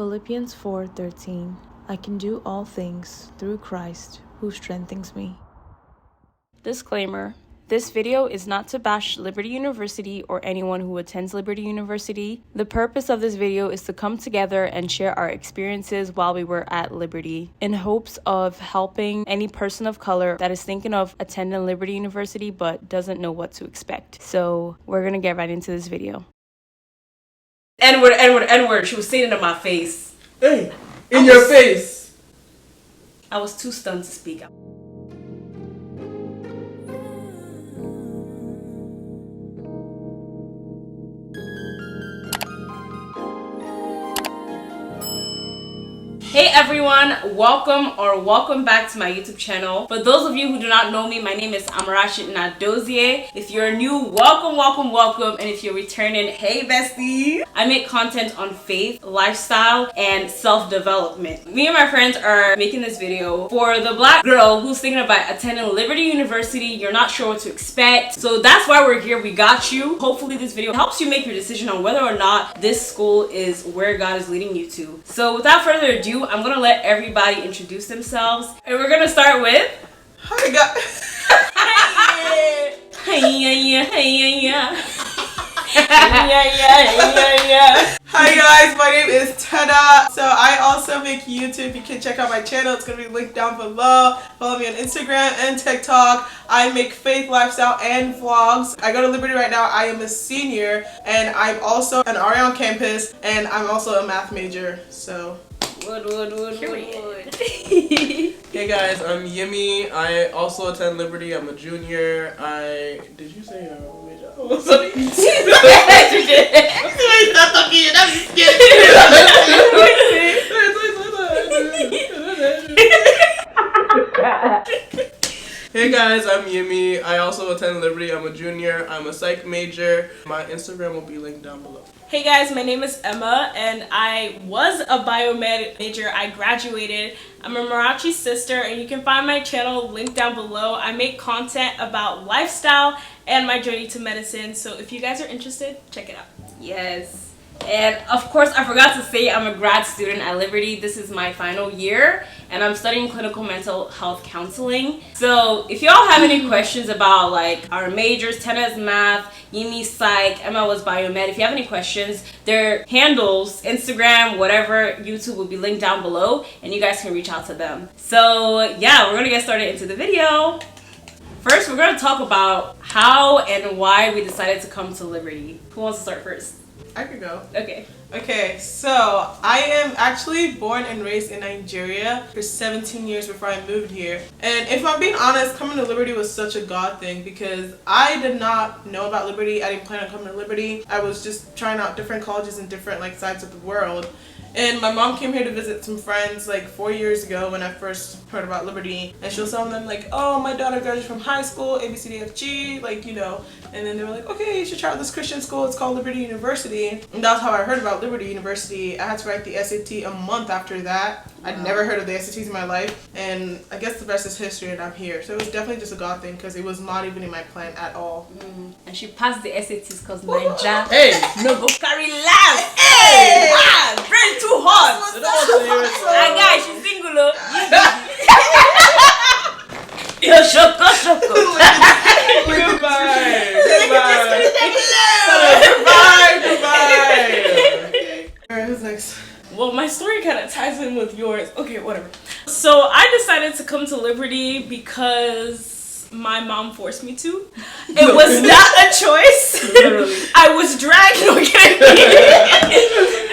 Philippians 4:13. I can do all things through Christ who strengthens me. Disclaimer. This video is not to bash Liberty University or anyone who attends Liberty University. The purpose of this video is to come together and share our experiences while we were at Liberty in hopes of helping any person of color that is thinking of attending Liberty University but doesn't know what to expect. So we're gonna get right into this video. N-word, N-word, N-word. She was saying it in my face. Hey, in your face. I was too stunned to speak out. Hey everyone, welcome back to my YouTube channel. For those of you who do not know me, my name is Amarachi Nadozie. If you're new, welcome. And if you're returning, hey bestie. I make content on faith, lifestyle, and self-development. Me and my friends are making this video for the black girl who's thinking about attending Liberty University. You're not sure what to expect. So that's why we're here. We got you. Hopefully this video helps you make your decision on whether or not this school is where God is leading you to. So without further ado, I'm gonna let everybody introduce themselves, and we're gonna start with. Hi guys. Hi guys, my name is Teda. So I also make YouTube. You can check out my channel. It's gonna be linked down below. Follow me on Instagram and TikTok. I make faith, lifestyle, and vlogs. I go to Liberty right now. I am a senior, and I'm also an RA on campus, and I'm also a math major. So. Wood. Hey guys, I'm Yimmy. I also attend Liberty. I'm a junior. Did you say major? Oh, sorry. You did. Stop talking. I'm scared. Hey guys, I'm Yimmy. I also attend Liberty. I'm a junior. I'm a psych major. My Instagram will be linked down below. Hey guys, my name is Emma and I was a biomed major. I graduated. I'm a Marachi sister and you can find my channel linked down below. I make content about lifestyle and my journey to medicine. So if you guys are interested, check it out. Yes. And of course, I forgot to say I'm a grad student at Liberty. This is my final year and I'm studying clinical mental health counseling. So if y'all have any questions about like our majors, Tena's math, Yimi psych, Emma was biomed. If you have any questions, their handles, Instagram, whatever, YouTube will be linked down below and you guys can reach out to them. So yeah, we're gonna get started into the video. First, we're gonna talk about how and why we decided to come to Liberty. Who wants to start first? I could go. Okay, so I am actually born and raised in Nigeria for 17 years before I moved here. And if I'm being honest, coming to Liberty was such a God thing because I did not know about Liberty. I didn't plan on coming to Liberty. I was just trying out different colleges in different sides of the world. And my mom came here to visit some friends 4 years ago when I first heard about Liberty. And she was telling them oh, my daughter graduated from high school, ABCDFG, And then they were like, okay, you should try out this Christian school. It's called Liberty University. And that's how I heard about Liberty University. I had to write the SAT a month after that. I'd never heard of the SATs in my life. And I guess the rest is history and I'm here. So it was definitely just a God thing because it was not even in my plan at all. And she passed the SATs because Nigeria. Hey! No go carry laugh. Hey! Brain too hot. Guys, she's single. Yo, shoko. Goodbye. Alright, who's next? Well, my story kind of ties in with yours. Okay, whatever. So I decided to come to Liberty because my mom forced me to. It was not a choice. Literally. I was dragged.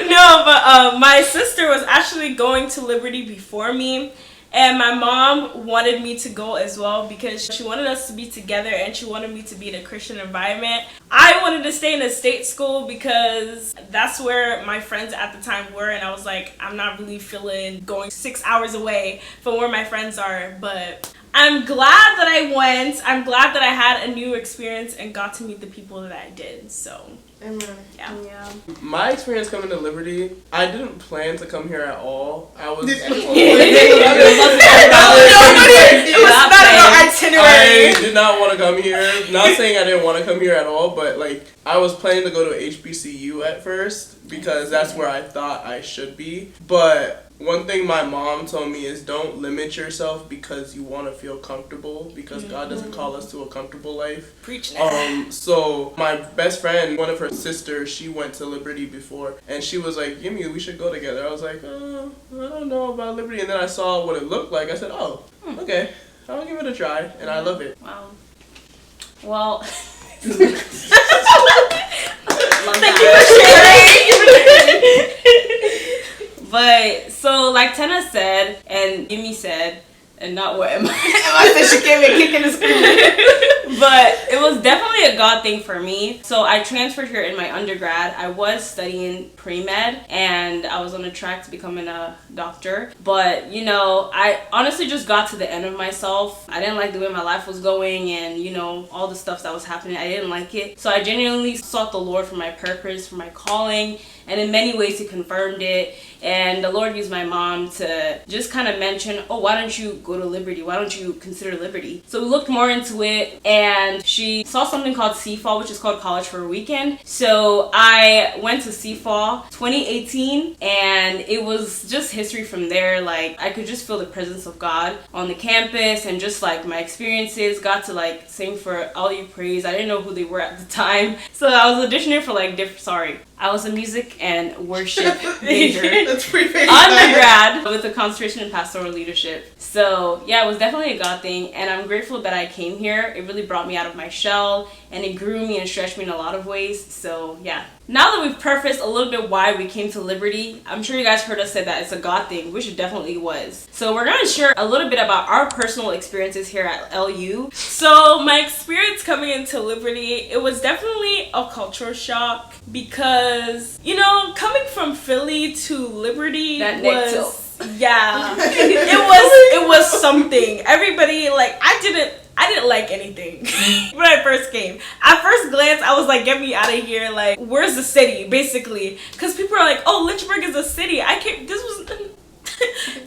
No, but my sister was actually going to Liberty before me. And my mom wanted me to go as well because she wanted us to be together and she wanted me to be in a Christian environment. I wanted to stay in a state school because that's where my friends at the time were, and I was like, I'm not really feeling going 6 hours away from where my friends are. But I'm glad that I went. I'm glad that I had a new experience and got to meet the people that I did. So yeah. My experience coming to Liberty, I didn't plan to come here at all. I was. It was not in our itinerary. January. I did not want to come here. Not saying I didn't want to come here at all, but like I was planning to go to HBCU at first because that's where I thought I should be. But one thing my mom told me is don't limit yourself because you want to feel comfortable, because God doesn't call us to a comfortable life. Preach that. So my best friend, one of her sisters, she went to Liberty before, and she was like, Gimme, we should go together. I was like, I don't know about Liberty. And then I saw what it looked like. I said, oh, okay, I'll give it a try, and I love it. Wow. Well, Thank you for sharing. but so like Tenna said and Yumi said, and not what Emma said, she came in kicking and screaming. But it was definitely a God thing for me. So I transferred here in my undergrad. I was studying pre-med and I was on a track to becoming a doctor. But, you know, I honestly just got to the end of myself. I didn't like the way my life was going and, you know, all the stuff that was happening. I didn't like it. So I genuinely sought the Lord for my purpose, for my calling. And in many ways, He confirmed it. And the Lord used my mom to just kind of mention, oh, why don't you go to Liberty? Why don't you consider Liberty? So we looked more into it, and she saw something called CFAL, which is called College for a Weekend. So I went to CFAL 2018, and it was just history from there. Like, I could just feel the presence of God on the campus, and just like my experiences, got to like sing for All You Praise. I didn't know who they were at the time. So I was auditioning for like I was a music and worship major. That's pretty famous. Undergrad with a concentration in pastoral leadership. So yeah, it was definitely a God thing, and I'm grateful that I came here. It really brought me out of my shell, and it grew me and stretched me in a lot of ways. So yeah. Now that we've prefaced a little bit why we came to Liberty, I'm sure you guys heard us say that it's a God thing, which it definitely was. So we're going to share a little bit about our personal experiences here at LU. So my experience coming into Liberty, it was definitely a culture shock because, you know, coming from Philly to Liberty was, yeah, it was something. Everybody, like, I didn't like anything when I first came. At first glance, I was like, get me out of here. Like, where's the city, basically? Because people are like, oh, Lynchburg is a city. It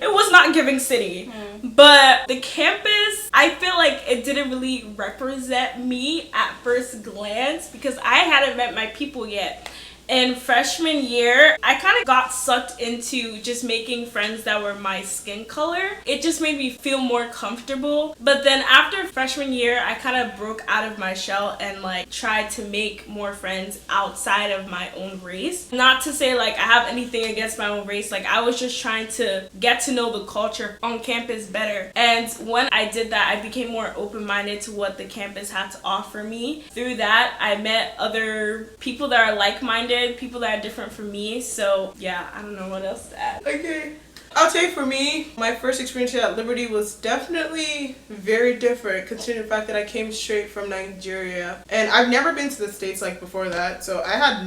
was not giving city. But the campus, I feel like it didn't really represent me at first glance because I hadn't met my people yet. In freshman year, I kind of got sucked into just making friends that were my skin color. It just made me feel more comfortable. But then after freshman year, I kind of broke out of my shell and like tried to make more friends outside of my own race. Not to say like I have anything against my own race. Like I was just trying to get to know the culture on campus better. And when I did that, I became more open-minded to what the campus had to offer me. Through that, I met other people that are like-minded, people that are different from me. So yeah, I don't know what else to add. Okay. I'll tell you, for me, my first experience here at Liberty was definitely very different considering the fact that I came straight from Nigeria. And I've never been to the States like before that, so I had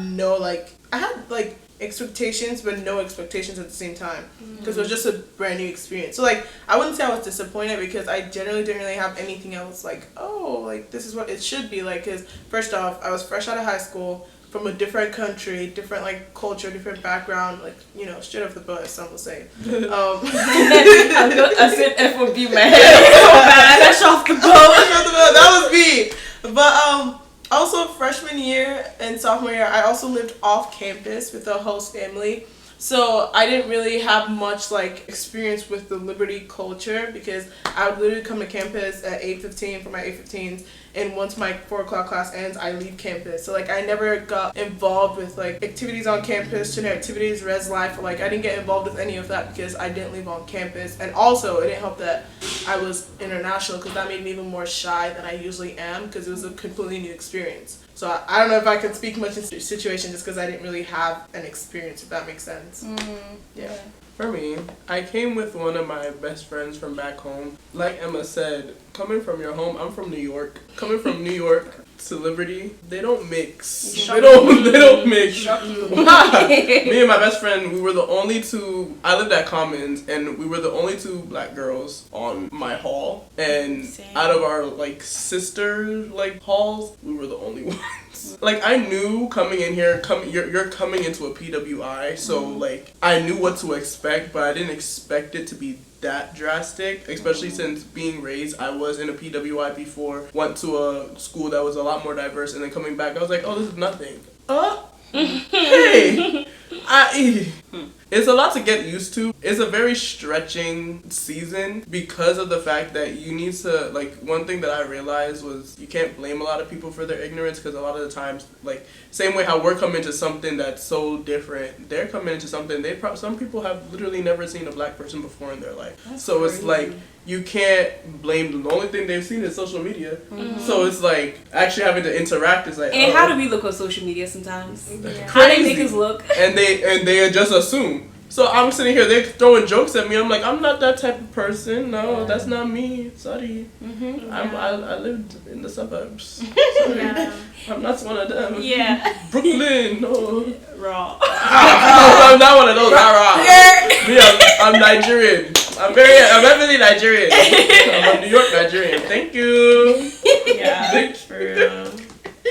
expectations but no expectations at the same time because it was just a brand new experience. So like I wouldn't say I was disappointed because I generally didn't really have anything else like, oh, like this is what it should be like, because first off, I was fresh out of high school from a different country, different like culture, different background, like, you know, straight off the bus, some will say. I said F would be my head so bad. Fresh off the boat. That was me. But also freshman year and sophomore year, I also lived off campus with a host family. So I didn't really have much like experience with the Liberty culture because I would literally come to campus at 8:15 for my 8:15s, and once my 4 o'clock class ends, I leave campus. So like I never got involved with like activities on campus, student activities, res life. Like I didn't get involved with any of that because I didn't live on campus. And also it didn't help that I was international because that made me even more shy than I usually am because it was a completely new experience. So I don't know if I can speak much in this situation just because I didn't really have an experience, if that makes sense. Yeah. For me, I came with one of my best friends from back home. Like Emma said, coming from your home, I'm from New York. Coming from New York to Liberty, they don't mix. They don't mix. Me and my best friend, we were the only two. I lived at Commons, and we were the only two black girls on my hall. And out of our like sister like halls, we were the only ones. Like I knew coming in here, you're coming into a PWI, so like I knew what to expect, but I didn't expect it to be that drastic, especially since being raised, I was in a PWI before, went to a school that was a lot more diverse, and then coming back, I was like, oh, this is nothing. Hey! It's a lot to get used to. It's a very stretching season because of the fact that you need to, like, one thing that I realized was you can't blame a lot of people for their ignorance, because a lot of the times, like, same way how we're coming to something that's so different, they're coming into something, some people have literally never seen a black person before in their life. That's so crazy. It's like, you can't blame them. The only thing they've seen is social media. So it's like, actually having to interact is like, and how do we look on social media sometimes? Yeah. How do they make us look? And they just assume. So I'm sitting here, they're throwing jokes at me. I'm like, I'm not that type of person. No, that's not me. Sorry. I lived in the suburbs. Sorry. I'm not one of them. Yeah. Brooklyn, no. Raw. I'm not one of those. Raw. Me, I'm Nigerian. I'm heavily Nigerian. I'm a New York Nigerian. Thank you. Yeah. Thank you.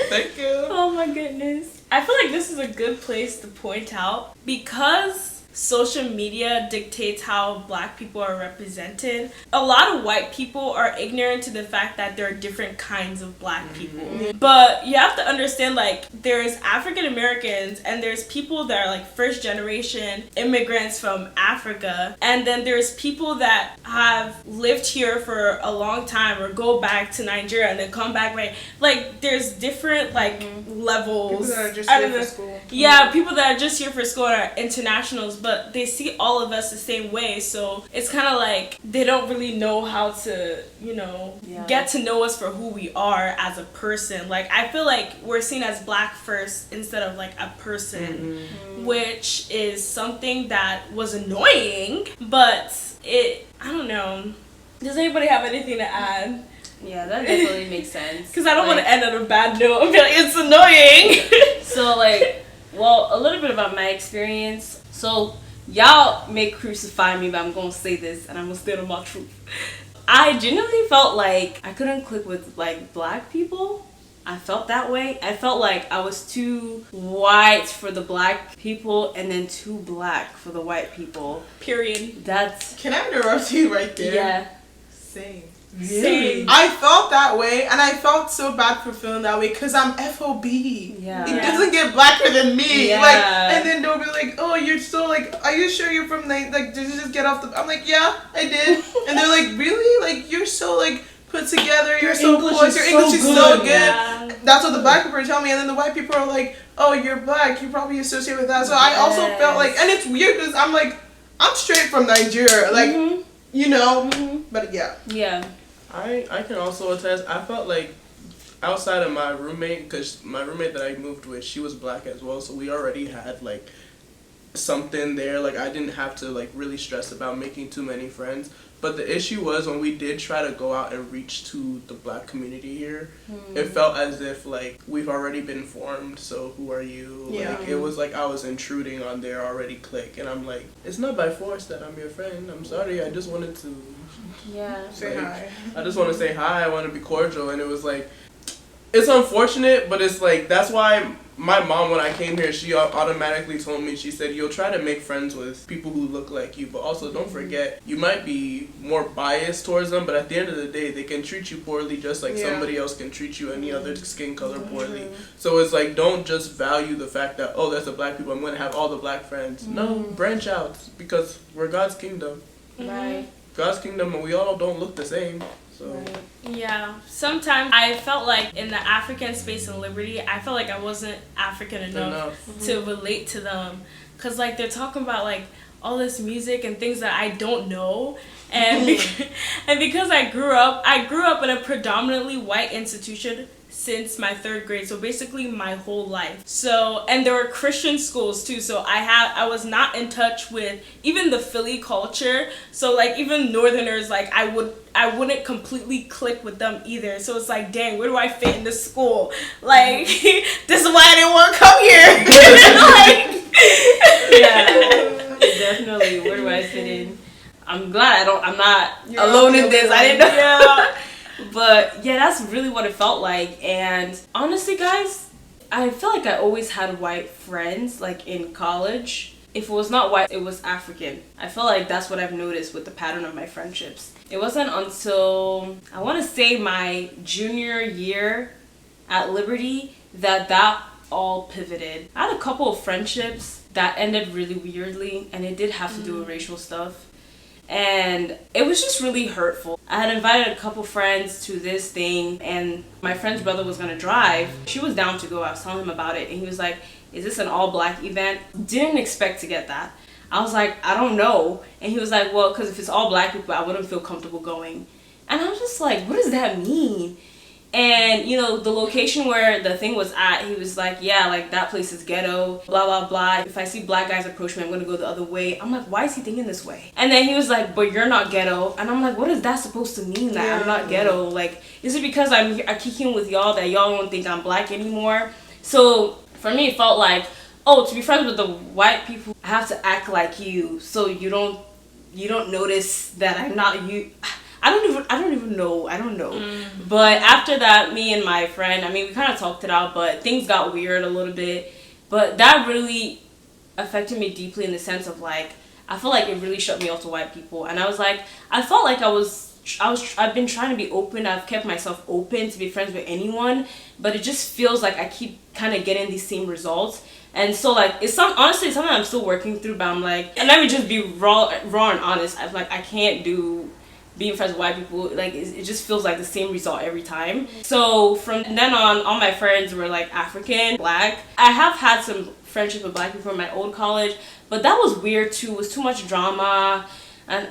Thank you. Oh my goodness. I feel like this is a good place to point out, because social media dictates how black people are represented. A lot of white people are ignorant to the fact that there are different kinds of black people. But you have to understand, like, there's African Americans and there's people that are like first generation immigrants from Africa, and then there's people that have lived here for a long time or go back to Nigeria and then come back, right? Like, there's different like levels. People that are just here for school. Yeah, people that are just here for school and are internationals, but they see all of us the same way, so it's kind of like they don't really know how to, you know, get to know us for who we are as a person. Like, I feel like we're seen as black first instead of like a person, which is something that was annoying, but I don't know. Does anybody have anything to add? Yeah, that definitely makes sense. Because I don't want to end on a bad note. I feel like it's annoying. So, like, well, a little bit about my experience. So, y'all may crucify me, but I'm going to say this, and I'm going to stand on my truth. I genuinely felt like I couldn't click with, like, black people. I felt that way. I felt like I was too white for the black people and then too black for the white people. Period. Can I interrupt you right there? Yeah. Same. Really? I felt that way, and I felt so bad for feeling that way because I'm FOB. Yeah. It doesn't get blacker than me. Yeah. Like, and then they'll be like, "Oh, you're so like, are you sure you're from like, did you just get off the?" I'm like, "Yeah, I did." And they're like, "Really? Like, you're so like put together. You're so poised. Your English is so good." Yeah. That's what the black people are telling me, and then the white people are like, "Oh, you're black. You probably associate with that." So I also felt like, and it's weird because I'm like, I'm straight from Nigeria, like, you know, but yeah. Yeah. I can also attest, I felt like outside of my roommate, because my roommate that I moved with, she was black as well, so we already had like something there. Like, I didn't have to like really stress about making too many friends. But the issue was when we did try to go out and reach to the black community here, it felt as if like we've already been formed, so who are you? Yeah. Like, it was like I was intruding on their already clique, and I'm like, it's not by force that I'm your friend. I'm sorry, I just wanted to Say hi. I just want to say hi, I want to be cordial. And it was like, it's unfortunate, but it's like, that's why my mom, when I came here, she automatically told me, she said, you'll try to make friends with people who look like you, but also don't forget, you might be more biased towards them, but at the end of the day, they can treat you poorly just like somebody else can treat you any other skin color poorly. So it's like, don't just value the fact that, oh, that's the black people, I'm going to have all the black friends. No, branch out, because we're God's kingdom. Right. God's kingdom, and we all don't look the same. So. Yeah, sometimes I felt like in the African space and liberty, I felt like I wasn't African enough. To relate to them, because like they're talking about like all this music and things that I don't know, and because I grew up in a predominantly white institution since my 3rd grade, so basically my whole life. So, and there were Christian schools too, so I was not in touch with even the Philly culture, so like even Northerners, like I wouldn't completely click with them either. So it's like, dang, where do I fit in this school? Like, this is why I didn't want to come here. Yeah, definitely. Where do I fit in? I'm glad I'm not alone in this. I didn't know. Yeah. But yeah, that's really what it felt like. And honestly, guys, I feel like I always had white friends, like in college. if it was not white, it was African. I feel like that's what I've noticed with the pattern of my friendships. It wasn't until, I want to say, my junior year at Liberty that all pivoted. I had a couple of friendships that ended really weirdly, and it did have to do with racial stuff. And it was just really hurtful. I had invited a couple friends to this thing, and my friend's brother was gonna drive. She was down to go. I was telling him about it, and he was like, is this an all-black event? Didn't expect to get that. I was like, I don't know. And he was like, well, because if it's all black people, I wouldn't feel comfortable going. And I was just like, what does that mean? And, you know, the location where the thing was at, he was like, yeah, like, that place is ghetto, blah, blah, blah. If I see black guys approach me, I'm going to go the other way. I'm like, why is he thinking this way? And then he was like, but you're not ghetto. And I'm like, what is that supposed to mean, that I'm not ghetto? Like, is it because I'm kicking with y'all that y'all don't think I'm black anymore? So for me, it felt like, oh, to be friends with the white people, I have to act like you, so you don't notice that I'm not you. I don't even know. But after that, me and my friend, I mean, we kind of talked it out, but things got weird a little bit. But that really affected me deeply in the sense of, like, I feel like it really shut me off to white people. And I was like, I felt like I've been trying to be open. I've kept myself open to be friends with anyone, but it just feels like I keep kind of getting these same results. And so, like, honestly, it's something I'm still working through, but I'm like, and let me just be raw and honest. I'm like, I can't do being friends with white people. Like, it just feels like the same result every time. So from then on, all my friends were like African, black. I have had some friendships with black people in my old college, but that was weird too. It was too much drama, and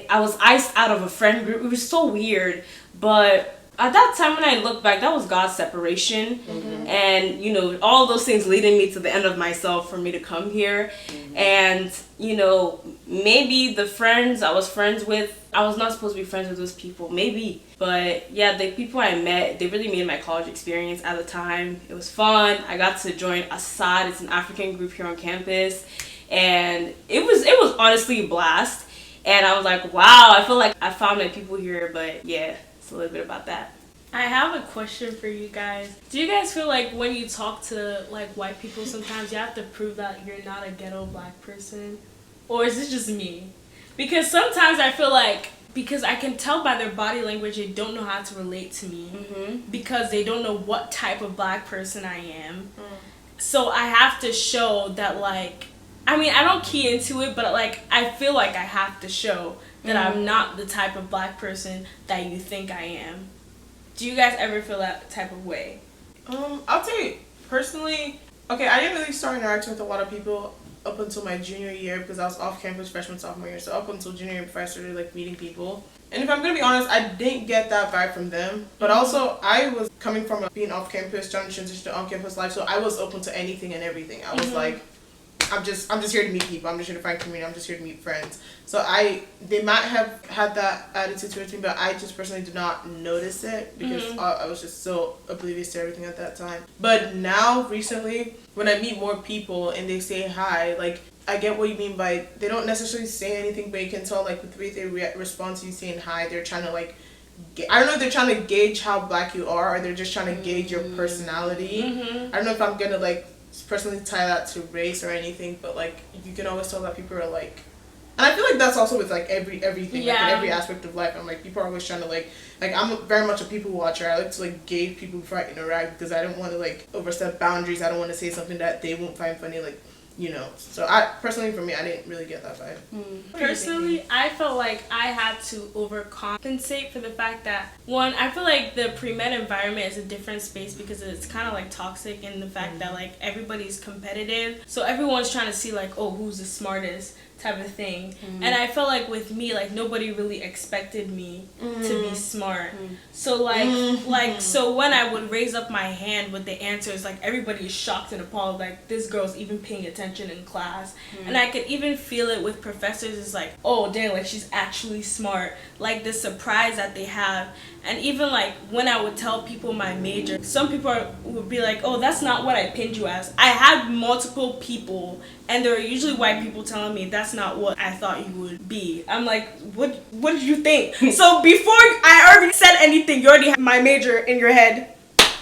I was iced out of a friend group. It was so weird. But at that time, when I look back, that was God's separation. And, you know, all those things leading me to the end of myself for me to come here. And, you know, maybe the friends I was friends with, I was not supposed to be friends with those people, maybe. But yeah, the people I met, they really made my college experience at the time. It was fun. I got to join Assad. It's an African group here on campus. And it was honestly a blast. And I was like, wow, I feel like I found my people here. But yeah, it's a little bit about that. I have a question for you guys. Do you guys feel like when you talk to, like, white people, sometimes you have to prove that you're not a ghetto black person? Or is it just me? Because sometimes I feel like, because I can tell by their body language they don't know how to relate to me. Because they don't know what type of black person I am. So I have to show that, like, I mean, I don't key into it, but, like, I feel like I have to show that I'm not the type of black person that you think I am. Do you guys ever feel that type of way? I'll tell you, personally, okay, I didn't really start interacting with a lot of people up until my junior year because I was off campus freshman, sophomore year. So up until junior year before I started, like, meeting people. And if I'm going to be honest, I didn't get that vibe from them. But also, I was coming from being off campus, trying to transition to on-campus life. So I was open to anything and everything. I was like, I'm just here to meet people. I'm just here to find community. I'm just here to meet friends. So they might have had that attitude towards me, but I just personally did not notice it because I was just so oblivious to everything at that time. But now, recently, when I meet more people and they say hi, like, I get what you mean by they don't necessarily say anything, but you can tell, like, with the way they respond to you saying hi, they're trying to, like, I don't know if they're trying to gauge how black you are or they're just trying to gauge your personality. I don't know if I'm gonna, like, personally tie that to race or anything, but, like, you can always tell that people are, like, and I feel like that's also with, like, everything, like, in every aspect of life. I'm like, people are always trying to, like I'm very much a people watcher. I like to, like, gauge people before I interact because I don't want to, like, overstep boundaries. I don't want to say something that they won't find funny, like, you know. So I personally, for me, I didn't really get that vibe. Personally, I felt like I had to overcompensate for the fact that, one, I feel like the pre-med environment is a different space because it's kind of, like, toxic in the fact that, like, everybody's competitive. So everyone's trying to see, like, oh, who's the smartest type of thing. And I felt like with me, like, nobody really expected me to be smart. So, like, so when I would raise up my hand with the answers, like, everybody is shocked and appalled, like, this girl's even paying attention in class. And I could even feel it with professors. It's like, oh, dang, like, she's actually smart. Like, the surprise that they have. And even, like, when I would tell people my major, some people would be like, oh, that's not what I pinned you as. I had multiple people, and there were usually white people telling me that's not what I thought you would be. I'm like, what did you think? So before I already said anything, you already had my major in your head.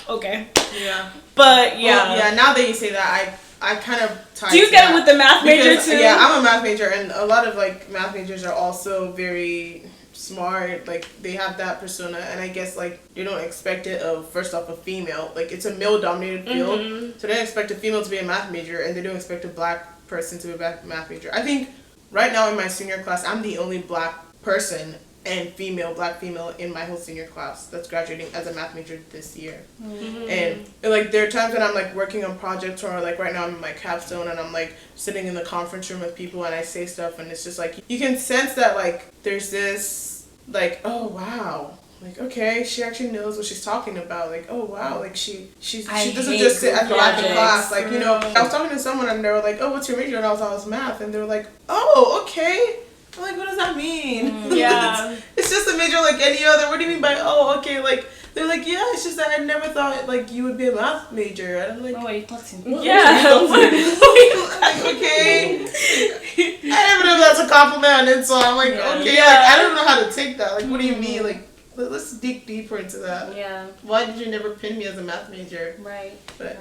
Okay. Yeah. But, yeah. Well, yeah, now that you say that, I kind of tied Do you to get that it with the math major because, too? Yeah, I'm a math major, and a lot of like math majors are also very smart. Like they have that persona, and I guess like they don't expect it of first off a female. Like it's a male dominated field, so they don't expect a female to be a math major, and they don't expect a black person to be a math major. I think right now in my senior class, I'm the only black person and black female in my whole senior class that's graduating as a math major this year. And like there are times when I'm like working on projects, or like right now I'm in my capstone and I'm like sitting in the conference room with people and I say stuff, and it's just like you can sense that like there's this like, oh wow, like okay, she actually knows what she's talking about. Like, oh wow, like she doesn't just sit at the back of the class. Like, you know, I was talking to someone and they were like, oh, what's your major? And I was math, and they were like, oh, okay. I'm like, what does that mean? Yeah. It's just a major like any other. What do you mean by, oh, okay? Like, they're like, yeah, it's just that I never thought like you would be a math major. And I'm like, what are you talking? Yeah. like, okay. I don't know if that's a compliment, and so I'm like, okay, like I don't know how to take that. Like, what do you mean? Like, let's dig deeper into that. Yeah. Why did you never pin me as a math major? Right. But,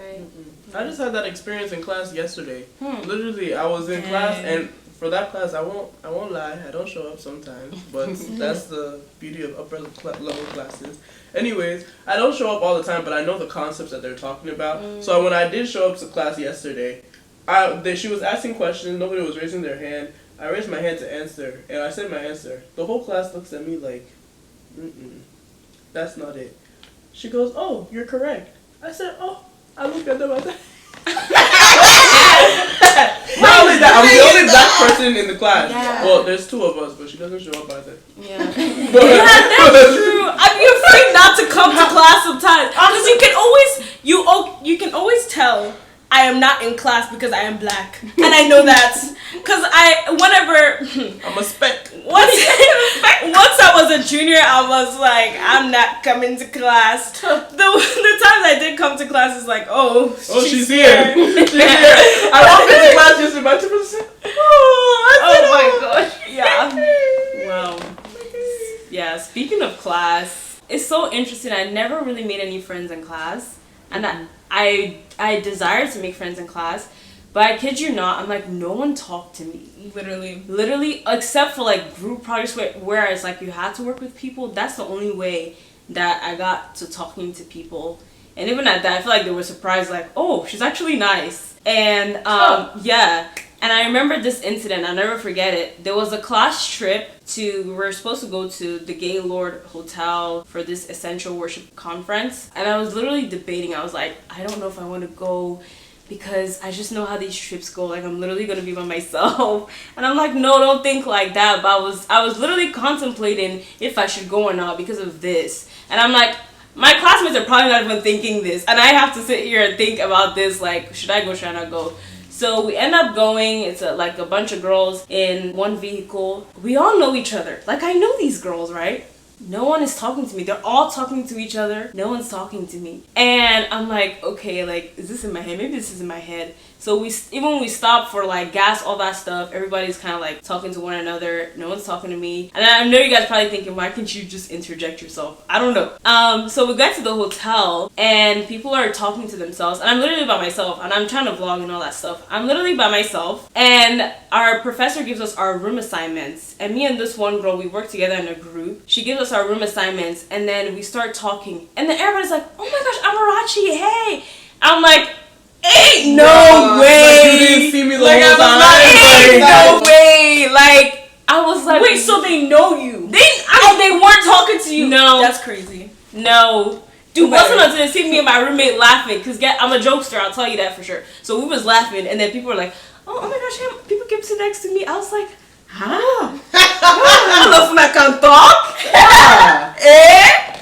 I just had that experience in class yesterday. Literally, I was in class, and for that class, I won't lie, I don't show up sometimes, but that's the beauty of upper level classes. Anyways, I don't show up all the time, but I know the concepts that they're talking about. So when I did show up to class yesterday, she was asking questions, nobody was raising their hand. I raised my hand to answer, and I said my answer. The whole class looks at me like, that's not it. She goes, oh, you're correct. I said, oh, I looked at them, I said, not only that, I'm the only black person in the class. Yeah. Well, there's two of us, but she doesn't show up either. Yeah. That's true. I'd be afraid not to come to class sometimes, because you can always tell I am not in class because I am black, and I know that because I'm a speck. Once I was a junior, I was like, I'm not coming to class. The times I did come to class is like, oh, she's here. She's here. I walked into class just about to say, Oh my gosh. Yeah. Wow. Yeah. Speaking of class, it's so interesting. I never really made any friends in class, and I desire to make friends in class, but I kid you not, I'm like, no one talked to me. Literally, except for like group projects where it's like you had to work with people. That's the only way that I got to talking to people. And even at that, I feel like they were surprised, like, oh, she's actually nice. And yeah. And I remember this incident, I'll never forget it. There was a class trip we were supposed to go to the Gaylord Hotel for this essential worship conference. And I was literally debating. I was like, I don't know if I want to go because I just know how these trips go. Like, I'm literally going to be by myself. And I'm like, no, don't think like that. But I was literally contemplating if I should go or not because of this. And I'm like, my classmates are probably not even thinking this. And I have to sit here and think about this. Like, should I go, should I not go? So we end up going. It's like a bunch of girls in one vehicle. We all know each other. Like, I know these girls, right? No one is talking to me. They're all talking to each other. No one's talking to me. And I'm like, okay, like, is this in my head? Maybe this is in my head. So even when we stop for like gas, all that stuff, everybody's kind of like talking to one another. No one's talking to me. And I know you guys probably thinking, why can't you just interject yourself? I don't know. So we got to the hotel and people are talking to themselves. And I'm literally by myself. And I'm trying to vlog and all that stuff. I'm literally by myself. And our professor gives us our room assignments. And me and this one girl, we work together in a group. She gives us our room assignments. And then we start talking. And then everybody's like, oh my gosh, Amarachi, hey. I'm like, ain't no way. Like you didn't see me the Like, whole time. Ain't no way. Like, I was like, wait, so they know you? They weren't talking to you. No. That's crazy. No. Dude, wasn't until they see me and my roommate laughing, because I'm a jokester, I'll tell you that for sure. So we was laughing, and then people were like, oh my gosh, people kept sitting next to me. I was like, huh? I love when I can talk. Eh?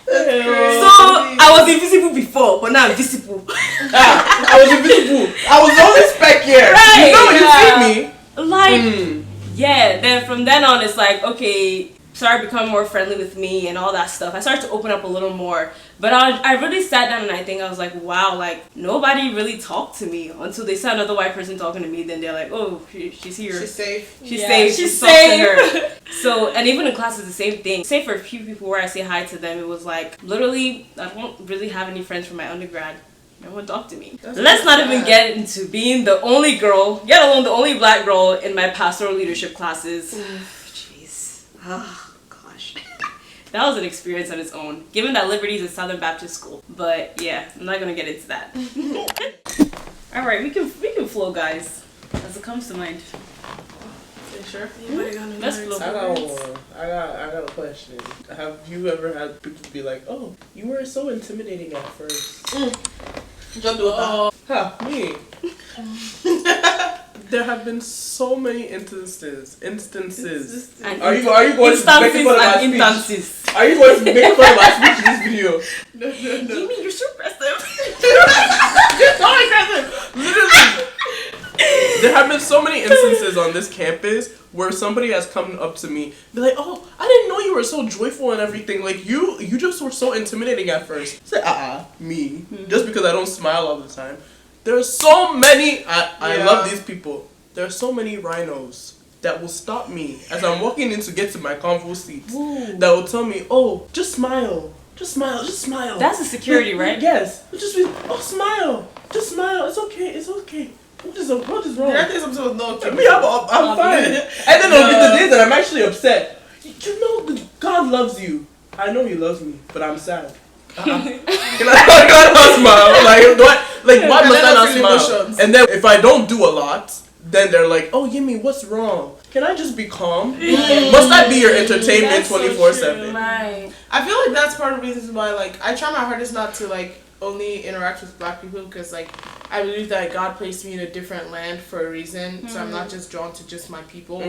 So I was invisible before, but now I'm visible. I was invisible. I was always back here. Right, You know when you see me. Like, yeah, then from then on, it's like, okay, started becoming more friendly with me and all that stuff. I started to open up a little more. But I really sat down and I was like, wow, like, nobody really talked to me until they saw another white person talking to me. Then they're like, oh, she's here. She's safe. She's Yeah, safe. she's Talk to safe. her. So, and even in class, it's the same thing. Say for a few people where I say hi to them, it was like, literally, I don't really have any friends from my undergrad. No one talked to me. That's Let's not sad. even get into being the only girl, yet alone the only black girl in my pastoral leadership classes. Jeez. Oh, gosh. That was an experience on its own, given that Liberty is a Southern Baptist school. But yeah, I'm not gonna get into that. Alright, we can flow, guys, as it comes to mind. Sure. Let's flow. I got one. I got a question. Have you ever had people be like, "Oh, you were so intimidating at first"? Jump with that. Huh, me. There have been so many instances. And Are you going to make instances fun of my and speech? instances. Are you going to make fun of my speech in this video? No. Jimmy, you're so aggressive. You're so aggressive. Literally. There have been so many instances on this campus where somebody has come up to me, be like, "Oh, I didn't know you were so joyful and everything. Like you just were so intimidating at first." I said, me. Just because I don't smile all the time. There are so many. I love these people. There are so many rhinos that will stop me as I'm walking in to get to my convo seats. That will tell me, "Oh, just smile. Just smile. Just smile." That's a security, right? Yes. Just be, "Oh, smile. Just smile. It's okay. It's okay." What is wrong? I think something with no Me, I'm fine. And then there'll be the days that I'm actually upset. You know, God loves you. I know He loves me, but I'm sad. Can I not smile? Why must I not smile? Emotions. And then if I don't do a lot, then they're like, "Oh, Yimmy, what's wrong? Can I just be calm? Must I be your entertainment 24/7?" Right. I feel like that's part of the reasons why, like, I try my hardest not to, like, only interact with black people because, like, I believe that God placed me in a different land for a reason, so I'm not just drawn to just my people.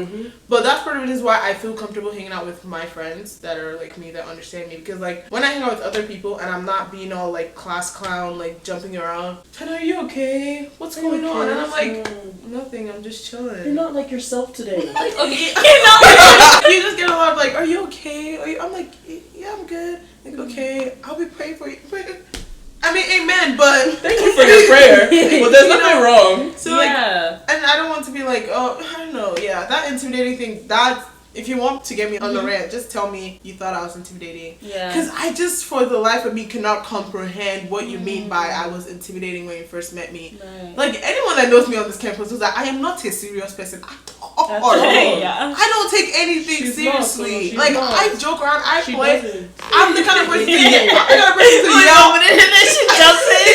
But that's part of the reasons why I feel comfortable hanging out with my friends that are like me, that understand me. Because, like, when I hang out with other people and I'm not being all, like, class clown, like, jumping around, "Chen, are you okay? What's going on?" And I'm like, "Nothing, I'm just chilling." You're not like yourself today. Like, okay, you just get a lot of, like, "Are you okay?" I'm like, "Yeah, I'm good." Like, "Okay, I'll be praying for you." I mean, amen, but Thank you for your prayer. But there's nothing wrong. So, like, and I don't want to be like, oh, I don't know, yeah, that intimidating thing, that's, if you want to get me on the rant, just tell me you thought I was intimidating. Yeah. Because I just, for the life of me, cannot comprehend what you mean by I was intimidating when you first met me. Right. Like, anyone that knows me on this campus knows that I am not a serious person at all. Yeah. I don't take anything She's seriously. not, like, not. I joke around, I She play. doesn't. I'm the kind of person to yell. I'm the kind of person to yell. And then she jumps in.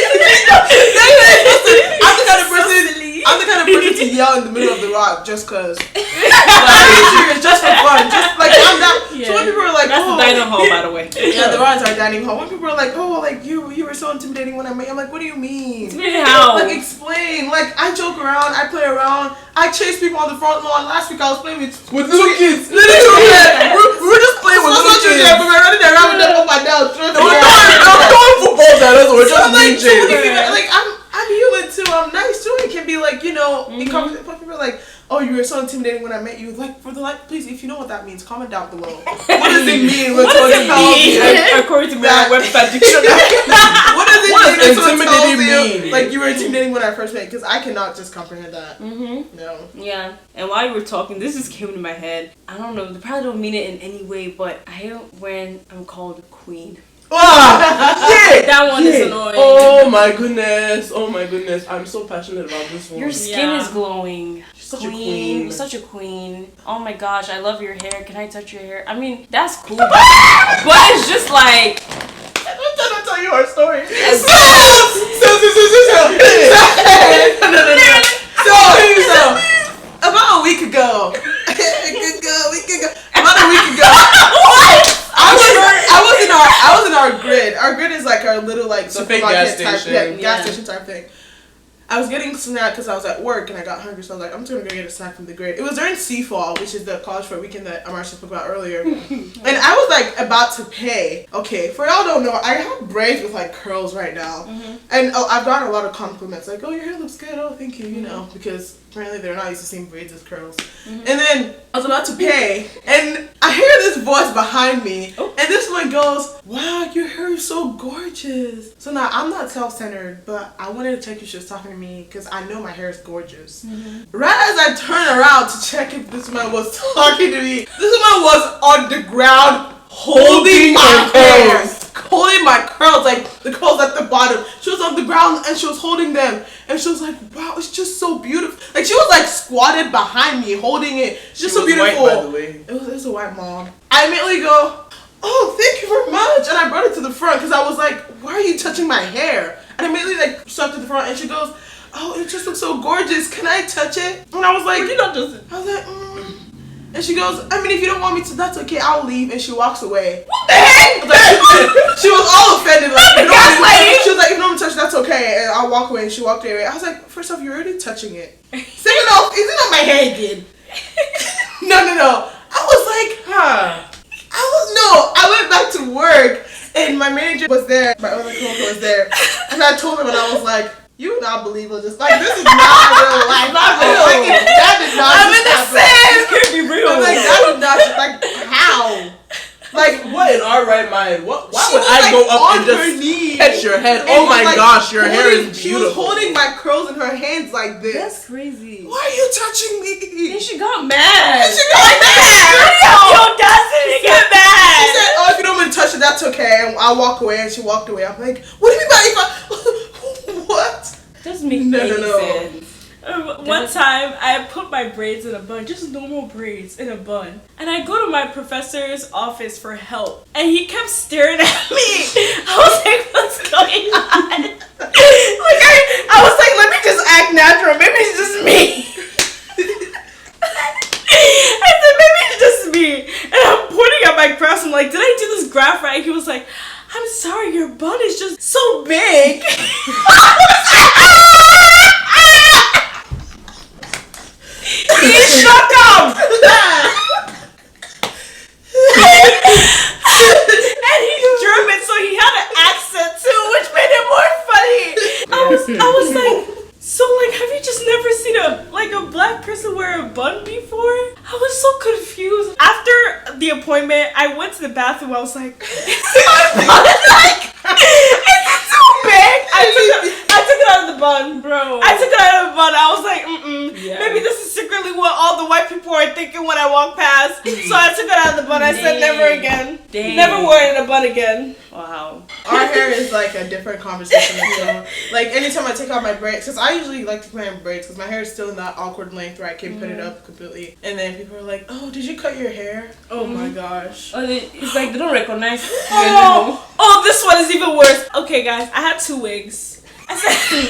I'm the kind of person to yell in the middle of the rock just cause. Like, just for fun. Just like I'm that. So when people are like, That's "Oh," the dining hall, by the way. yeah, the rods are dining hall. When people are like, "Oh, like you were so intimidating when I met you," I'm like, "What do you mean? How? Like, explain." Like, I joke around, I play around, I chase people on the front lawn. Last week I was playing with little kids. little children. We were just playing with little children. We were running around with them up and down. We're throwing footballs at us. We're just like, DJs. like I'm human too. I'm nice too. It can be like, you know, people are like, "Oh, you were so intimidating when I met you." Like, for the life, please, if you know what that means, comment down below. What does it mean? What does it mean? According to my website dictionary. What does it What mean? does When someone tells intimidating you, mean? like, you were intimidating when I first met, because I cannot just comprehend that. No. Yeah. And while you were talking, this just came to my head. I don't know. They probably don't mean it in any way, but I hate when I'm called queen. That one is annoying. Oh my goodness. Oh my goodness. I'm so passionate about this one. Your skin is glowing. She's such a queen. You're such a queen. Oh my gosh, I love your hair. Can I touch your hair? I mean, that's cool. But it's just like... I'm trying to tell you our story. So, about a week ago. I was in our grid. Our grid is like our little like It's a fake gas station. Gas station type thing. I was getting snack because I was at work and I got hungry, so I was like, I'm just gonna go get a snack from the grid. It was during Seafall, which is the college for a weekend that Amarsha spoke about earlier. And I was like about to pay. Okay, for y'all don't know, I have braids with like curls right now. And I've gotten a lot of compliments like, "Oh, your hair looks good, oh thank you," you know, because apparently they're not used to seeing braids as curls. And then I was about to pay and I hear this voice behind me and this one goes, "Wow, your hair is so gorgeous." So now I'm not self-centered, but I wanted to check if she was talking to me because I know my hair is gorgeous. Right as I turn around to check if this man was talking to me, this man was on the ground holding my hair. holding my curls, like the curls at the bottom. She was on the ground and she was holding them. And she was like, wow, it's just so beautiful. Like she was like squatted behind me, holding it. It's just so beautiful. White, by the way. It was a white mom. I immediately go, oh, thank you very much. And I brought it to the front because I was like, why are you touching my hair? And I immediately like stepped to the front and she goes, oh, it just looks so gorgeous. Can I touch it? And I was like, You don't just. I was like, And she goes, I mean, if you don't want me to, that's okay. I'll leave. And she walks away. What the heck? She was all offended. Like, she was like, if you don't want me to touch, that's okay. And I'll walk away. And she walked away. I was like, first off, you're already touching it. Second off, is it on my hair again? No. I was like, I went back to work. And my manager was there. My other coworker was there. And I told him, and I was like, you would not believe it. Just like, this is not real life. Not real. Like, that did not I'm in the same. This can't be real. I'm like, that did not, like, how? Like, What in our right mind? Why she would was, I like, go up on and her just knees. catch your head? And Oh was, my like, gosh, your hair is She was beautiful. holding my curls in her hands like this. That's crazy. Why are you touching me? And she got mad. She got mad. Yo, Dustin, get She mad. said, oh, if you don't want to touch it, that's okay. And I'll walk away. And she walked away. I'm like, what do you mean by if I... What? Doesn't make No. any sense. One time, I put my braids in a bun, just normal braids in a bun. And I go to my professor's office for help. And he kept staring at me. I was like, what's going on? Like, I was like, let me just act natural. Maybe it's just me. I said, maybe it's just me. And I'm pointing at my graph. I'm like, did I do this graph right? He was like, I'm sorry, your bun is just so big. He shook him! And he's German, so he had an accent too, which made it more funny. I was like, so like, have you just never seen a black person wear a bun before? I was so confused. After the appointment, I went to the bathroom. I was like, is my bun like, is it too big? I took it out of the bun, Bro. I took it out of the bun. I was like, Yeah. maybe this is secretly what all the white people are thinking when I walk past. So I took it out of the bun. I said, never again. Dang. Never wear it in a bun again. Wow. Our hair is like a different conversation. So, like, anytime I take out my braids, because I usually like to play in braids because my hair is still in that awkward length where I can put it up completely. And then people are like, oh, did you cut your hair? Oh my gosh. Oh, it's like they don't recognize. Oh, this one is even worse. Okay, guys, I had 2 wigs. I said, leave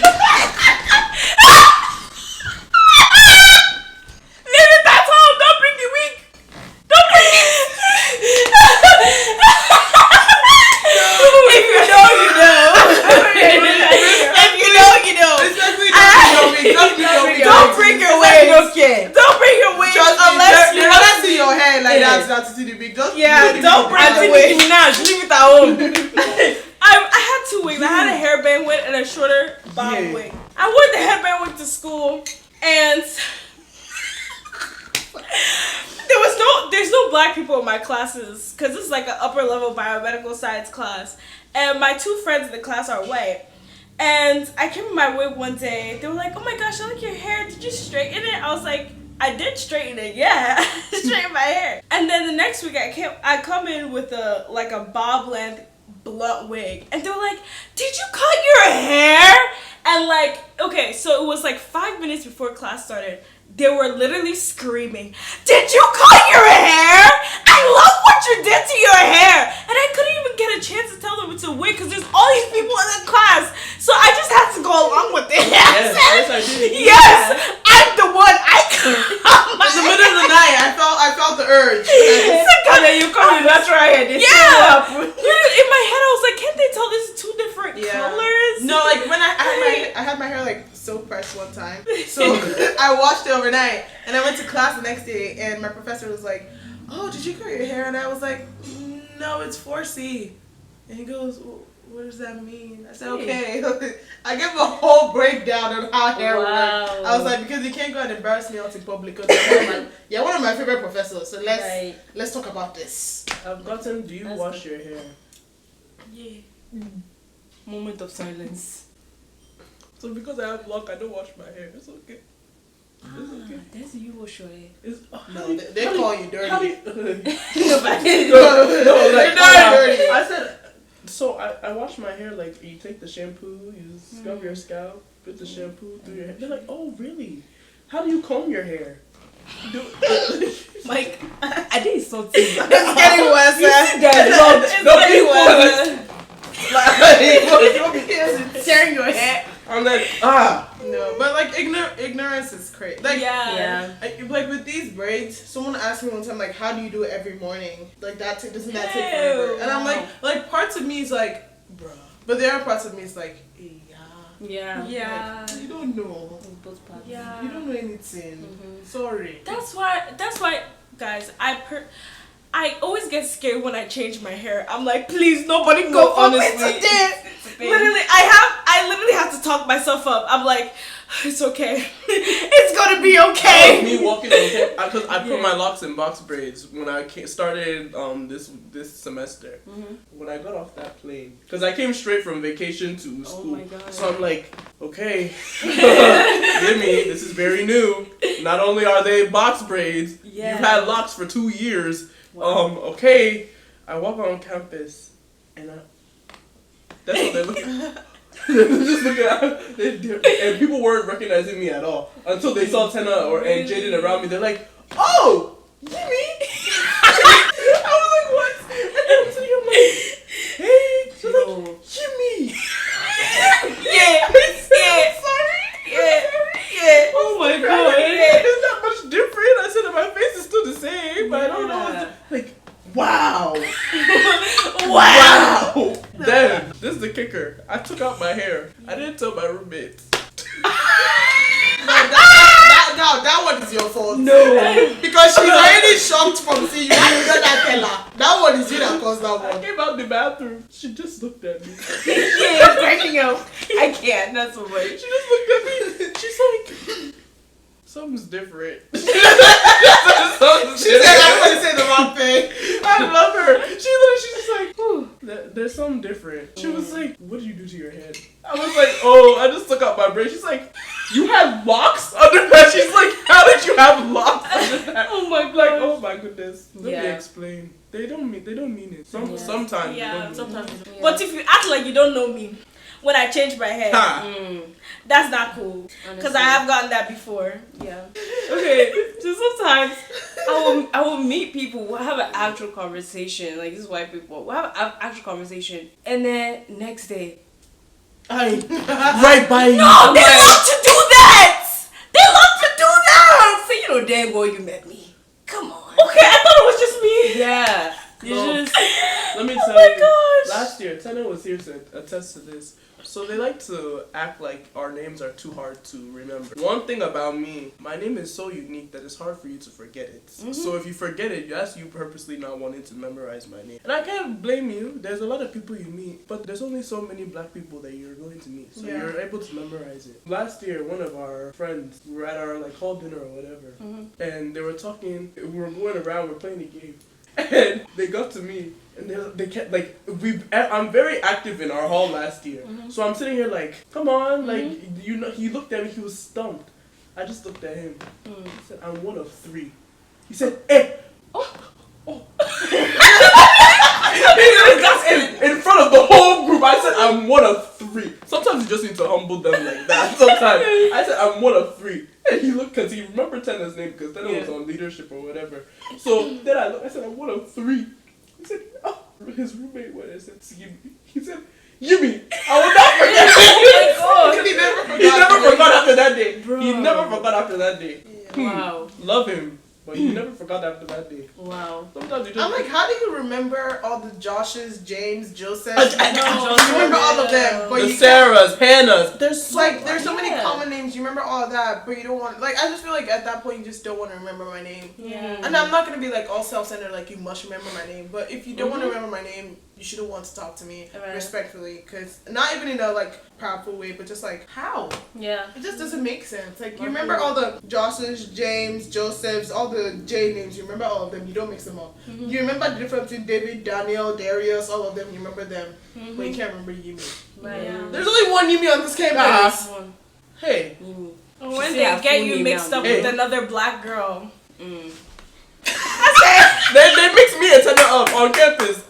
it at home. Don't bring the wig. Don't bring it. If you know, you know. If you know, you know. Especially don't Don't bring your wig. Okay. Don't bring your wig Trust me, unless when I see your hair like that, not to see the big. Don't bring the wig. Leave it at home. I had 2 wigs. I had a hairband wig and a shorter bob wig. I wore the hairband wig to school, and there's no black people in my classes because this is like an upper level biomedical science class, and my 2 friends in the class are white. And I came in my wig one day. They were like, "Oh my gosh, I like your hair. Did you straighten it?" I was like, "I did straighten it. Yeah, I straightened my hair." And then the next week, I come in with a bob length blunt wig, and they were like, "Did you cut your hair?" And like, okay, so it was like 5 minutes before class started. They were literally screaming, "Did you cut your hair? I love what you did to your hair!" And I couldn't even get a chance to tell them it's a wig because there's all these people in the class. So I just had to go along with it. Yes, I did. Yes, I'm the one. In the middle of the night, I felt the urge. And then you come in natural hair. They Yeah. In my head, I was like, can't they tell this is 2 different colors? No, like when I had my hair like so pressed one time. So I washed it overnight and I went to class the next day and my professor was like, "Oh, did you cut your hair?" And I was like, "No, it's 4C." And he goes, "What does that mean?" I said, "Okay." I gave him a whole breakdown on how hair works. I was like, because you can't go and embarrass me out in public. Cause one of my favorite professors. So let's talk about this. Gotten, do you wash your hair? Yeah. Moment of silence. So because I have luck, I don't wash my hair. It's okay. It's okay. That's you wash your hair. No, they call you dirty. No, like, You're not dirty. I said, So I wash my hair like you take the shampoo, you scrub your scalp, put the shampoo through your hair. They're like, oh really? How do you comb your hair? Like, I think it's so thin. It's getting worse. It's tearing your hair. I'm like, No, but like ignorance is crazy. Like like with these braids, someone asked me one time like, how do you do it every morning? Like doesn't that take forever? And I'm like parts of me is like, bruh, but there are parts of me is like, yeah. Like, you don't know. Both parts. Yeah. You don't know anything. Sorry. That's why, guys, I always get scared when I change my hair. I'm like, please, nobody go for me today. Literally, I literally have to talk myself up. I'm like, it's okay. It's gonna be okay. Me walking on because I put my locks in box braids when I started this semester. When I got off that plane, because I came straight from vacation to school. Oh my God. So I'm like, okay, Jimmy, this is very new. Not only are they box braids, you've had locks for 2 years. Wow. Okay, I walk on campus, and that's what they're looking at. They're just looking at, and people weren't recognizing me at all until they saw Tenna and Jaden around me. They're like, "Oh, Jimmy!" I was like, "What?" And then I'm sitting here, I'm like, "Hey," she's like, "Jimmy." Oh my God. It's not much different. I said that my face is still the same, but I don't know. Like, wow. Wow. Then, this is the kicker. I took out my hair. I didn't tell my roommates. That one is your fault. No. Because she's already shocked from seeing you. You got that tell her. That one is you that caused that I one. came out the bathroom. She just looked at me. You're cracking up. I can't. That's so funny. She just looked at me. She's like, something's different. She She said I'm going to say the wrong thing. I love her. She's just like, there's something different. She was like, what did you do to your head? I was like, oh, I just took out my braid. She's like, you had locks under that? She's like, how did you have locks under that? Oh my God. Like, oh my goodness. Let me Yeah. explain. They don't mean it. Sometimes. Yeah, they don't mean it. Yeah. But if you act like you don't know me when I change my hair, that's not cool. Because I have gotten that before. Yeah. Okay. So sometimes I will meet people. We'll have an actual conversation. Like, this is white people. We'll have an actual conversation, and then next day, Right by you. no, they love to do that. They love to do that. So you know damn well you met me. Come on. Okay, I thought it was just me. Yeah. You No. just. Let me Oh tell my you, gosh. last year, Tenna was here to attest to this. So they like to act like our names are too hard to remember. One thing about me, my name is so unique that it's hard for you to forget it. So if you forget it, that's you purposely not wanting to memorize my name. And I can't blame you. There's a lot of people you meet, but there's only so many black people that you're going to meet. So you're able to memorize it. Last year, one of our friends, we were at our hall dinner or whatever, and they were talking, we were going around, we're playing a game. And they got to me, and they kept like I'm very active in our hall last year, so I'm sitting here like, come on, like you know. He looked at me, he was stumped. I just looked at him. He said, "I'm one of 3." He said, "Hey, in front of the whole group." I said, "I'm one of 3." Sometimes you just need to humble them like that. Sometimes I said, "I'm one of 3." And he looked, because he remembered Tenna's name, because Tenna was on leadership or whatever. So then I looked, I said, "I'm one of 3." He said, "Oh." His roommate went and said, he said, "Yumi." I will not forget. Oh my God. He never forgot. He never forgot after that day. Bro. He never forgot after that day. Wow. Love him, but he never forgot after that day. Wow. Sometimes you just. I'm like, how do you remember all the Joshes, James, Joseph? know. You remember all of them, but the you can't. Sarahs, Hannahs. There's so There's so many common names. You remember all of that, but you don't want. Like, I just feel like at that point you just don't want to remember my name. Yeah. And I'm not gonna be like all self-centered, like you must remember my name. But if you don't want to remember my name, you shouldn't want to talk to me respectfully, because not even in a like proudful way, but just like how. Yeah. It just doesn't make sense. Like, you remember all the Joshes, James, Josephs, all the J names. You remember all of them. You don't mix them up. You remember the difference between David, Daniel, Darius, all of them. You remember them, but you can't remember Yumi. Right. Yeah. There's only one Yumi on this campus. Hey. When She they said get full you name mixed now. up Hey. with another black girl. They mix me and Tenna up on campus.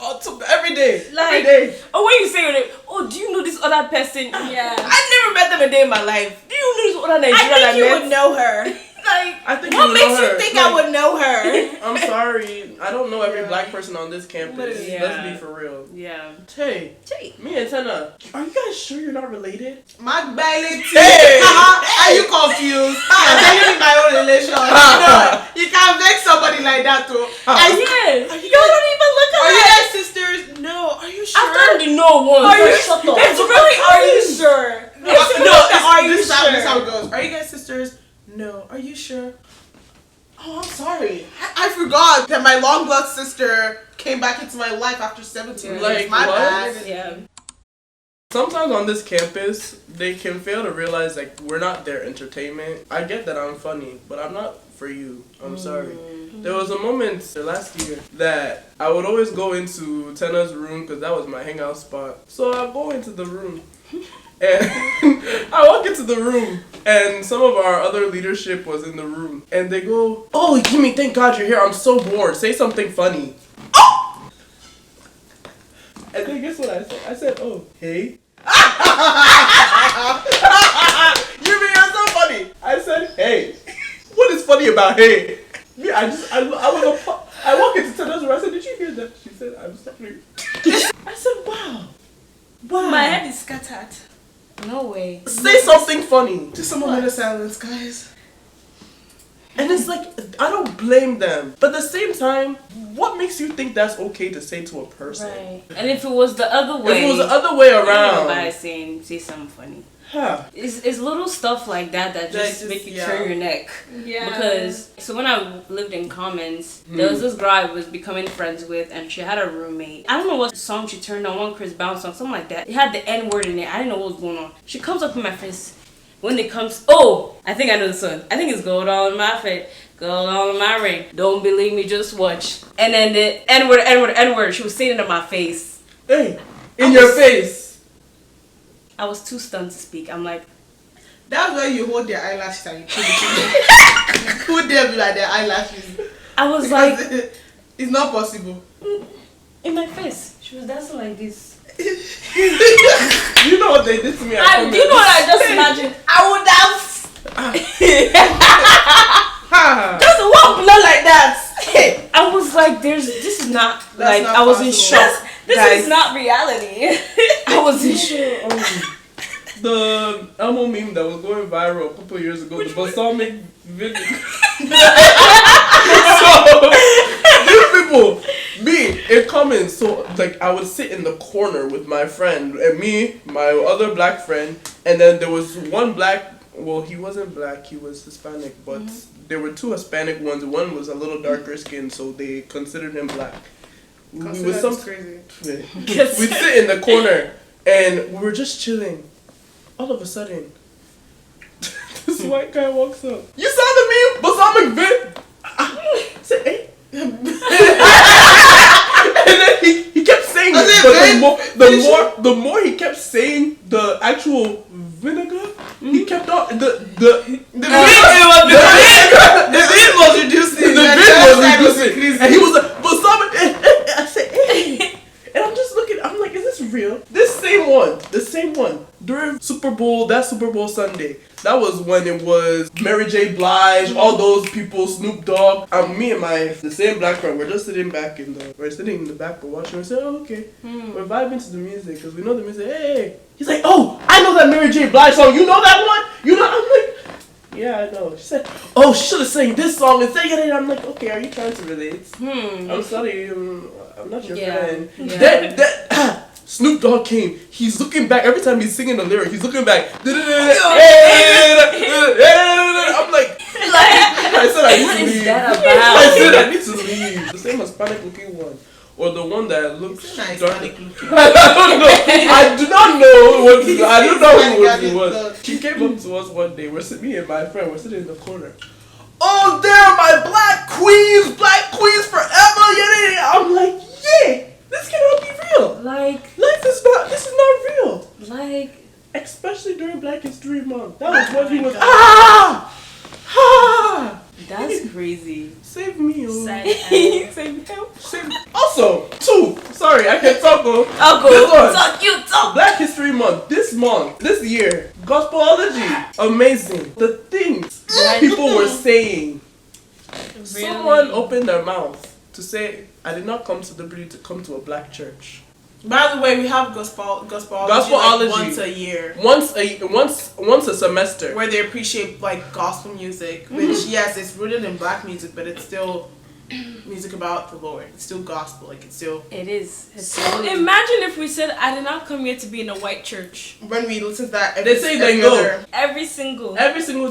every day. Like, every day. or when you say, oh, do you know this other person? Yeah. I've never met them a day in my life. Do you know this other Nigerian I think you met? would know her. Like, I think What you makes know you her. think Like, I would know her? I'm sorry. I don't know every black person on this campus. Yeah. Let's be for real. yeah. Hey, me and Tenna, are you guys sure you're not related? Hey! Are you confused? I'm telling you my own relation. You can't vex somebody like that too. Yeah. You don't even look at Are you guys sisters? No. Are you sure? I've done the no once. Are you Shut up. It's really, are you sure? No, this is how it goes. Are you guys sisters? No. Are you sure? Oh, I'm sorry. I forgot that my long blood sister came back into my life after 17 years. Like, my what? bad. Yeah. Sometimes on this campus, they can fail to realize like we're not their entertainment. I get that I'm funny, but I'm not for you. I'm sorry. There was a moment last year that I would always go into Tenna's room because that was my hangout spot. So I go into the room. And I walk into the room and some of our other leadership was in the room and they go, "Oh, Jimmy, thank God you're here. I'm so bored. Say something funny." Oh! And then guess what I said? I said, "Oh, hey." You mean I'm so funny? I said, "Hey." What is funny about hey? Me, I walk into Tenna's room. I said, "Did you hear that?" She said, "I'm sorry." I said, "Wow. Wow." My head is scattered. No way. Say something funny. Just a moment of silence, guys. And it's like, I don't blame them. But at the same time, what makes you think that's okay to say to a person? Right. And if it was the other way. If it was the other way I don't know around. about say something funny. Huh. It's little stuff like that just make you turn your neck. Yeah. Because, so when I lived in Commons, there was this girl I was becoming friends with, and she had a roommate. I don't know what song she turned on, one Chris Brown song, something like that. It had the N word in it. I didn't know what was going on. She comes up in my face. When it comes, oh, I think I know this one. I think it's gold on my face, gold on my ring. Don't believe me, just watch. And then the N word, N word, N word. She was saying it in my face. Hey, in your face. I was too stunned to speak. I'm like, That's why you hold their eyelashes and you pull it. You pull them like their eyelashes. I was like, It's not possible. in my face. She was dancing like this. You know what they did to me at Do you know what I just imagined? I would have just one blow like that. I was like, this is not, That's like, not I was in possible. shock. This Guys, is not reality. I was in shock. The Elmo meme that was going viral a couple of years ago, the balsamic vinegar. So, these people, me, it comments, so like I would sit in the corner with my friend, and me, my other black friend, and then there was one black, well, he wasn't black, he was Hispanic, but there were two Hispanic ones. One was a little darker skinned, so they considered him black. That's crazy. We sit in the corner, and we were just chilling. All of a sudden, this white guy walks up. You saw the meme? Balsamic Vin? I said, hey. And then he kept saying it, but the more he kept saying the actual vinegar, he kept on the vin was reducing. The vin was reducing, and he was like balsamic. I said, hey. And I'm just looking. I'm like, is this real? The same one. During that Super Bowl Sunday, that was when it was Mary J. Blige, all those people, Snoop Dogg. Me and the same black friend, we're just sitting in the back, we're watching. We said, oh, okay, we're vibing to the music because we know the music. Hey, he's like, oh, I know that Mary J. Blige song. You know that one? You know? I'm like, yeah, I know. She said, oh, she should have sang this song and sang it. And I'm like, okay, are you trying to relate? I'm sorry, I'm not your friend. Yeah. Snoop Dogg came. He's looking back every time he's singing the lyric. He's looking back. I'm like, I said I need to leave. I said I need to leave. The same Hispanic looking one, or the one that looks dark. I don't know. I do not know what. I don't know who it was. She came up to us one day. Me and my friend were sitting in the corner. Oh, they're my black queens forever. Yeah. I'm like, yeah. This cannot be real. Like, this is not real. Like, especially during Black History Month. That was when he was that's crazy. Save me, oh. Save him. Also, sorry, I can talk go. I'll go. This one. So cute. So Black History Month. This year. Gospelology. Amazing. The things people were saying. Really? Someone opened their mouth to say, I did not come to Liberty to come to a black church. By the way, we have gospelology like once a year. Once a semester. Where they appreciate like gospel music, which yes, it's rooted in black music, but it's still music about the Lord. It's still gospel. Like it's still. it is. It's Imagine if we said, I did not come here to be in a white church. When we listen to that, They say they go. Every single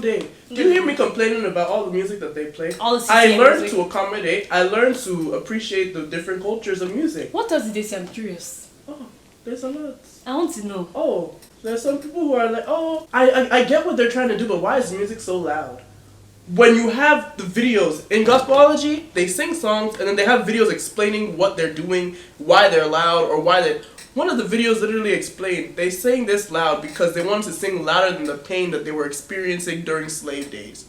day. Do you hear me complaining about all the music that they play? All the I CCM learned music. to accommodate. I learned to appreciate the different cultures of music. What does it say? I'm curious. Oh, there's a lot. I want to know. Oh, there's some people who are like, oh, I get what they're trying to do, but why is music so loud? When you have the videos in gospelology, they sing songs and then they have videos explaining what they're doing, why they're loud, or why they. One of the videos literally explained they sang this loud because they wanted to sing louder than the pain that they were experiencing during slave days.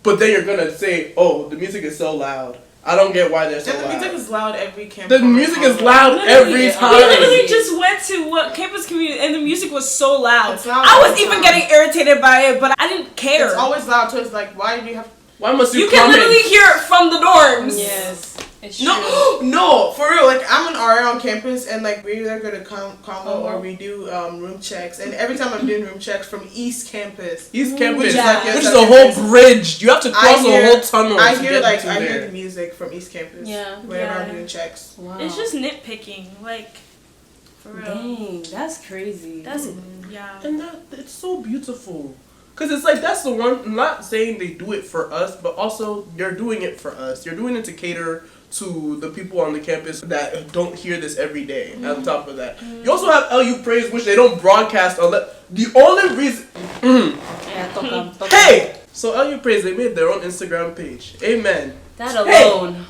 But then you're gonna say, oh, the music is so loud. I don't get why they're so And the loud. music is loud every campus. The music is loud every time. We literally just went to campus community and the music was so loud. It's loud I was every even time. getting irritated by it, but I didn't care. It's always loud, so it's like, why do you have? Why must you You can comment? literally hear it from the dorms. Yes. It's true. No, for real. Like I'm an RA on campus, and like we either go to convo or we do room checks. And every time I'm doing room checks from East Campus, East Campus, which is like, which is a whole bridge. You have to cross a whole tunnel. I to hear get like to I there. hear the music from East Campus. Yeah. Whenever I'm Yeah. doing checks. Wow. It's just nitpicking, like, for real. Dang, that's crazy. That's yeah. And that it's so beautiful. Cause it's like that's the one. I'm not saying they do it for us, but also they're doing it for us. You're doing it to cater to the people on the campus that don't hear this every day. On top of that, you also have LU Praise, which they don't broadcast. The only reason. Yeah, toca. Hey, so LU Praise, they made their own Instagram page. Amen. That alone.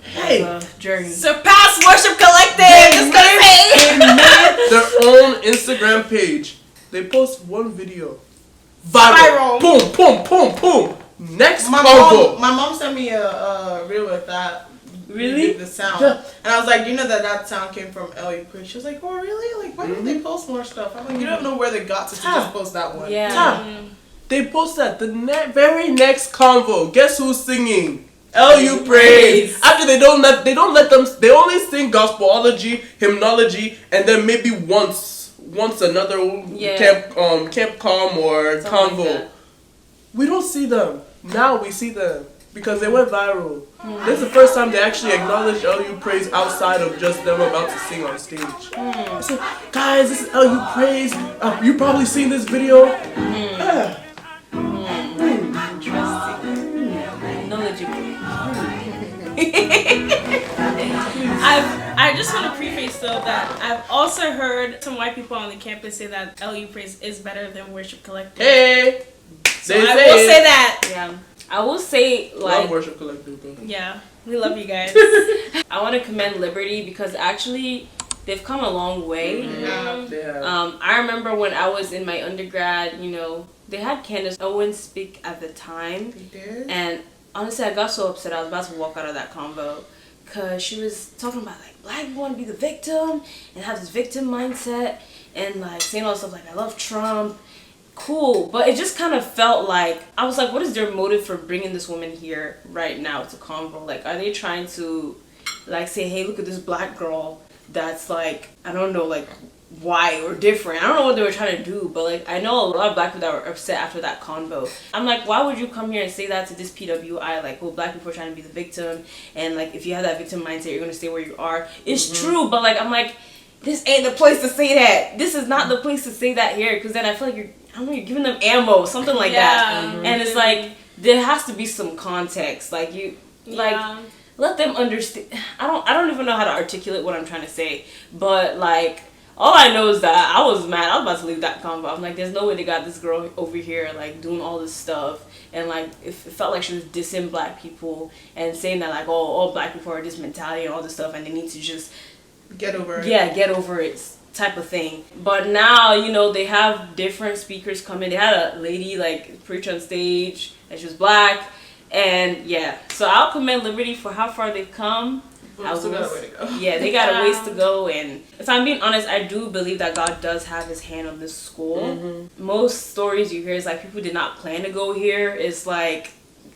Hey. was a journey. Surpass Worship Collective. Just gonna say. They made their own Instagram page. They post one video. Viral. Boom, boom, boom, boom. Next combo. My mom sent me a reel with that. Really? The sound. Yeah. And I was like, you know that sound came from LU Praise. She was like, oh really? Like why don't they post more stuff? I'm like, you don't know where they got to just post that one. Yeah. They post that the very next convo. Guess who's singing? LU Praise. After they don't let them. They only sing gospelology, hymnology, and then maybe once another camp com or Something convo. like that. We don't see them. Now we see them because they went viral. This is the first time they actually acknowledge LU Praise outside of just them about to sing on stage. I said, guys, this is LU Praise. You probably seen this video. Yeah. Interesting. Knowledgeable. I just want to preface though that I've also heard some white people on the campus say that LU Praise is better than Worship Collective. Hey. So I will say that. Yeah. I will say, Love like, Worship Collective. Though. Yeah, we love you guys. I want to commend Liberty because actually they've come a long way. They have. I remember when I was in my undergrad, they had Candace Owens speak at the time. They did? And honestly, I got so upset. I was about to walk out of that convo because she was talking about, like, black people want to be the victim and have this victim mindset and, like, saying all this stuff like, I love Trump. Cool, but it just kind of felt like, I was like, what is their motive for bringing this woman here right now to convo? Like, are they trying to, like, say, hey, look at this black girl that's, like, I don't know, like, white or different. I don't know what they were trying to do, but, like, I know a lot of black people that were upset after that convo. I'm like, why would you come here and say that to this PWI? Like, well, black people are trying to be the victim, and, like, if you have that victim mindset, you're going to stay where you are. It's true, but, like, I'm like, this ain't the place to say that. This is not the place to say that here, because then I feel like you're giving them ammo, something like that. And it's like, there has to be some context. Like, let them understand. I don't even know how to articulate what I'm trying to say. But, like, all I know is that I was mad. I was about to leave that convo. I'm like, there's no way they got this girl over here, like, doing all this stuff. And, like, it felt like she was dissing black people and saying that, like, oh, all black people are this mentality and all this stuff, and they need to just Get over it. Yeah, get over it type of thing. But now, they have different speakers come in. They had a lady, like, preach on stage, and she was black. And, yeah. So I'll commend Liberty for how far they've come. I was still got a way to go. Yeah, they got a ways to go, and if I'm being honest, I do believe that God does have his hand on this school. Mm-hmm. Most stories you hear is like people did not plan to go here. It's like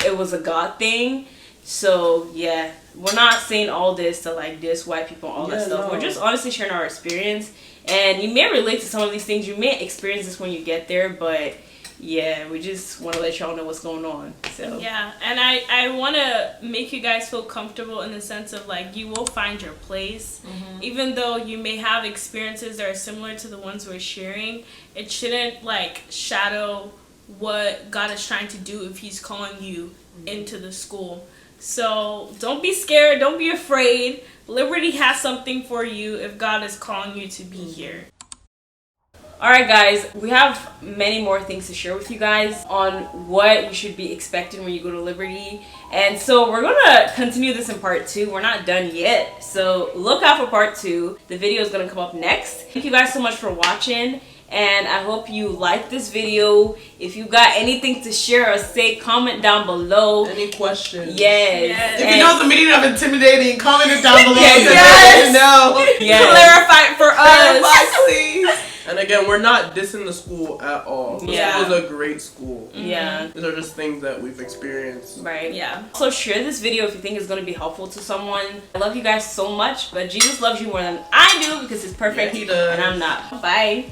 it was a God thing. So yeah, we're not saying all this to like diss white people and all that stuff. No. We're just honestly sharing our experience, and you may relate to some of these things. You may experience this when you get there, but yeah, we just want to let y'all know what's going on. So yeah, and I want to make you guys feel comfortable in the sense of like you will find your place. Even though you may have experiences that are similar to the ones we're sharing, it shouldn't like shadow what God is trying to do if he's calling you into the school. So don't be scared, don't be afraid. Liberty has something for you if God is calling you to be here. alright guys, we have many more things to share with you guys on what you should be expecting when you go to Liberty. And so we're gonna continue this in part 2. We're not done yet, so look out for part 2. The video is gonna come up next. Thank you guys so much for watching, and I hope you liked this video. If you got anything to share or say, comment down below. Any questions? Yes. If you know the meaning of intimidating, comment it down below. Yes. No. Yes. Clarify it for us. Clarify, please. And again, we're not dissing the school at all. The Yeah. school is a great school. Yeah. These are just things that we've experienced. Right. Yeah. So share this video if you think it's going to be helpful to someone. I love you guys so much, but Jesus loves you more than I do because he's perfect Yeah, he does. and I'm not. Bye.